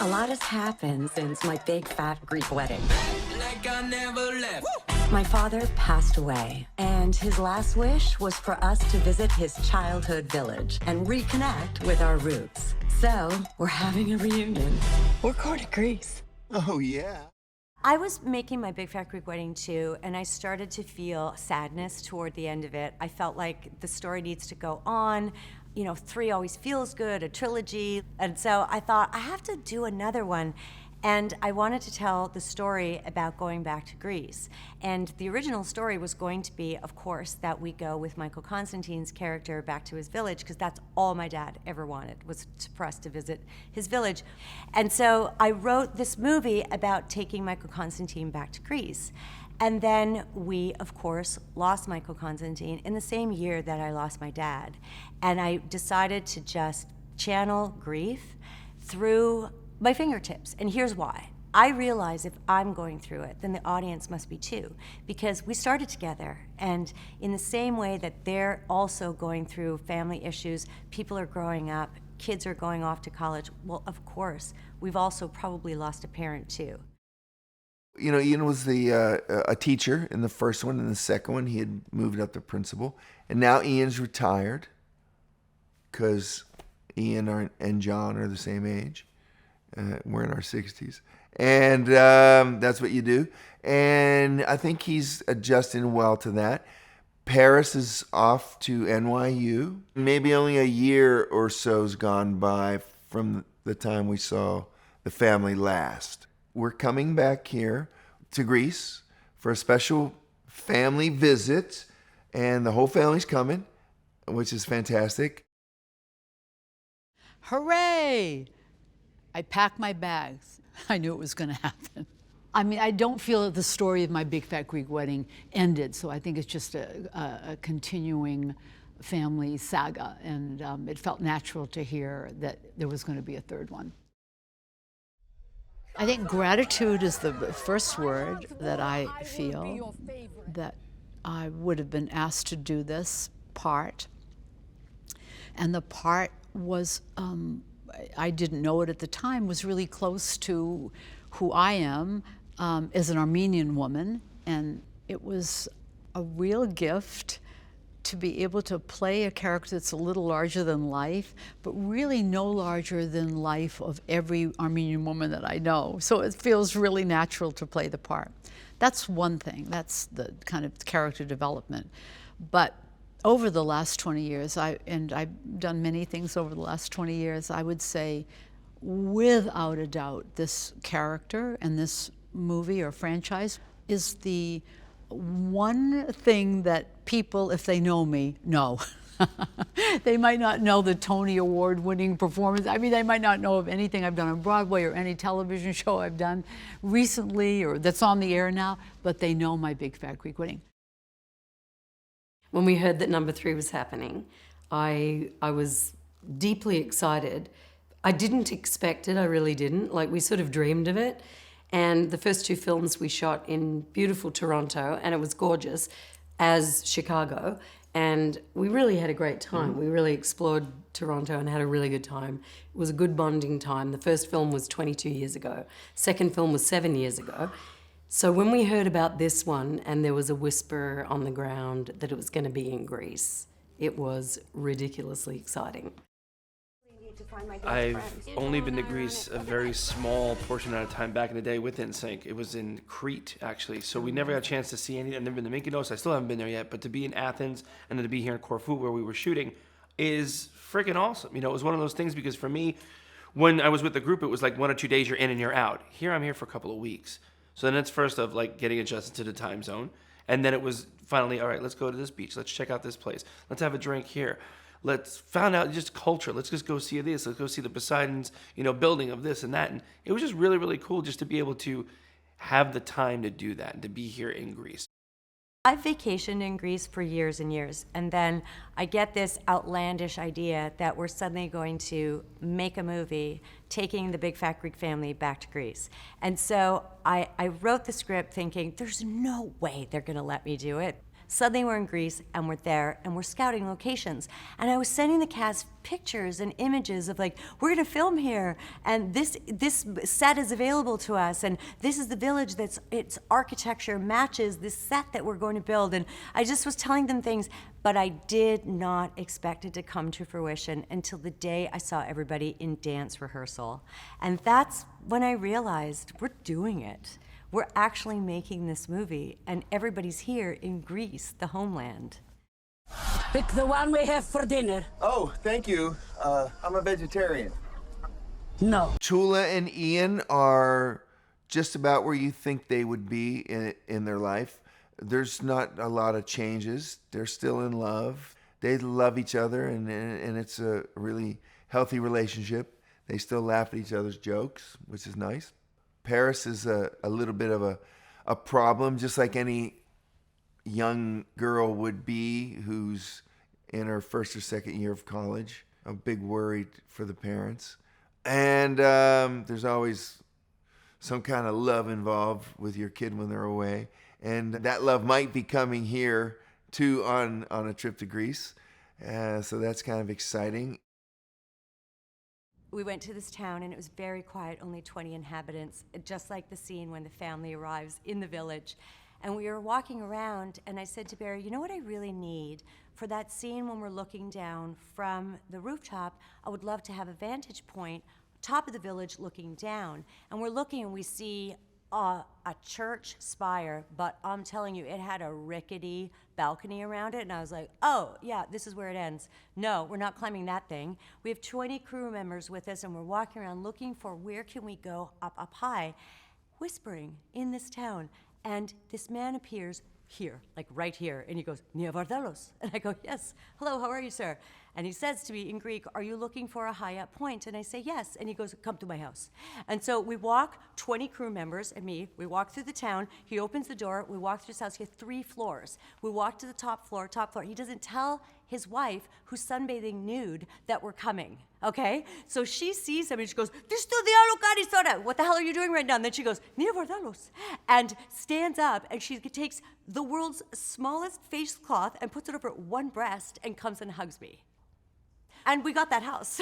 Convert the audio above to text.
A lot has happened since my big fat Greek wedding. Like I never left. My father passed away, and his last wish was for us to visit his childhood village and reconnect with our roots. So, we're having a reunion. We're going to Greece. Oh, yeah. I was making my Big Fat Greek Wedding too, and I started to feel sadness toward the end of it. I felt like the story needs to go on. You know, 3 always feels good, a trilogy. And so I thought, I have to do another one. And I wanted to tell the story about going back to Greece. And the original story was going to be, of course, that we go with Michael Constantine's character back to his village, because that's all my dad ever wanted, was for us to visit his village. And so I wrote this movie about taking Michael Constantine back to Greece. And then we, of course, lost Michael Constantine in the same year that I lost my dad. And I decided to just channel grief through my fingertips. And here's why. I realize if I'm going through it, then the audience must be too, because we started together. And in the same way that they're also going through family issues, people are growing up, kids are going off to college, well, of course, we've also probably lost a parent too. You know, Ian was a teacher in the first one, and the second one he had moved up to principal. And now Ian's retired because Ian and John are the same age. We're in our 60s. And that's what you do. And I think he's adjusting well to that. Paris is off to NYU. Maybe only a year or so's gone by from the time we saw the family last. We're coming back here to Greece for a special family visit, and the whole family's coming, which is fantastic. Hooray! I packed my bags. I knew it was going to happen. I mean, I don't feel that the story of my Big Fat Greek Wedding ended, so I think it's just a continuing family saga, and it felt natural to hear that there was going to be a third one. I think gratitude is the first word that I feel, that I would have been asked to do this part. And the part was, I didn't know it at the time, was really close to who I am as an Armenian woman. And it was a real gift to be able to play a character that's a little larger than life, but really no larger than life of every Armenian woman that I know. So it feels really natural to play the part. That's one thing. That's the kind of character development. But over the last 20 years, and I've done many things over the last 20 years, I would say, without a doubt, this character and this movie or franchise is the one thing that people, if they know me, know. They might not know the Tony Award-winning performance. I mean, they might not know of anything I've done on Broadway or any television show I've done recently or that's on the air now, but they know my Big Fat Greek Wedding. When we heard that number 3 was happening, I was deeply excited. I didn't expect it, I really didn't. Like, we sort of dreamed of it. And the first 2 films we shot in beautiful Toronto, and it was gorgeous, as Chicago. And we really had a great time. We really explored Toronto and had a really good time. It was a good bonding time. The first film was 22 years ago. Second film was 7 years ago. So when we heard about this one and there was a whisper on the ground that it was going to be in Greece, it was ridiculously exciting. I've only been to Greece a very small portion at a time back in the day with NSYNC. It was in Crete, actually. So we never got a chance to see any. I've never been to Mykonos. I still haven't been there yet. But to be in Athens and then to be here in Corfu where we were shooting is freaking awesome. You know, it was one of those things because for me, when I was with the group, it was like 1 or 2 days you're in and you're out. Here I'm here for a couple of weeks. So then it's first of like getting adjusted to the time zone. And then it was finally, all right, let's go to this beach. Let's check out this place. Let's have a drink here. Let's find out just culture. Let's just go see this. Let's go see the Poseidon's, building of this and that. And it was just really, really cool just to be able to have the time to do that and to be here in Greece. I've vacationed in Greece for years and years, and then I get this outlandish idea that we're suddenly going to make a movie taking the Big Fat Greek family back to Greece. And so I wrote the script thinking, there's no way they're gonna let me do it. Suddenly we're in Greece and we're there and we're scouting locations. And I was sending the cast pictures and images of like, we're gonna film here and this set is available to us and this is the village that's, its architecture matches this set that we're going to build. And I just was telling them things, but I did not expect it to come to fruition until the day I saw everybody in dance rehearsal. And that's when I realized we're doing it. We're actually making this movie, and everybody's here in Greece, the homeland. Pick the one we have for dinner. Oh, thank you. I'm a vegetarian. No. Chula and Ian are just about where you think they would be in their life. There's not a lot of changes. They're still in love. They love each other, and it's a really healthy relationship. They still laugh at each other's jokes, which is nice. Paris is a little bit of a problem, just like any young girl would be who's in her first or second year of college. A big worry for the parents. And there's always some kind of love involved with your kid when they're away. And that love might be coming here, too, on a trip to Greece. So that's kind of exciting. We went to this town and it was very quiet, only 20 inhabitants, just like the scene when the family arrives in the village. And we were walking around and I said to Barry, you know what I really need? For that scene when we're looking down from the rooftop, I would love to have a vantage point, top of the village looking down. And we're looking and we see a church spire, but I'm telling you, it had a rickety balcony around it, and I was like, oh, yeah, this is where it ends. No, we're not climbing that thing. We have 20 crew members with us, and we're walking around looking for where can we go up high, whispering in this town, and this man appears here, like right here, and he goes, Nia Vardalos. And I go, yes, hello, how are you, sir? And he says to me in Greek, are you looking for a high up point? And I say, yes. And he goes, come to my house. And so we walk, 20 crew members and me, we walk through the town, he opens the door, we walk through his house, he has 3 floors. We walk to the top floor. He doesn't tell his wife, who's sunbathing nude, that we're coming, okay? So she sees him and she goes, what the hell are you doing right now? And then she goes, Nia Vardalos, and stands up and she takes the world's smallest face cloth and puts it over one breast and comes and hugs me. And we got that house.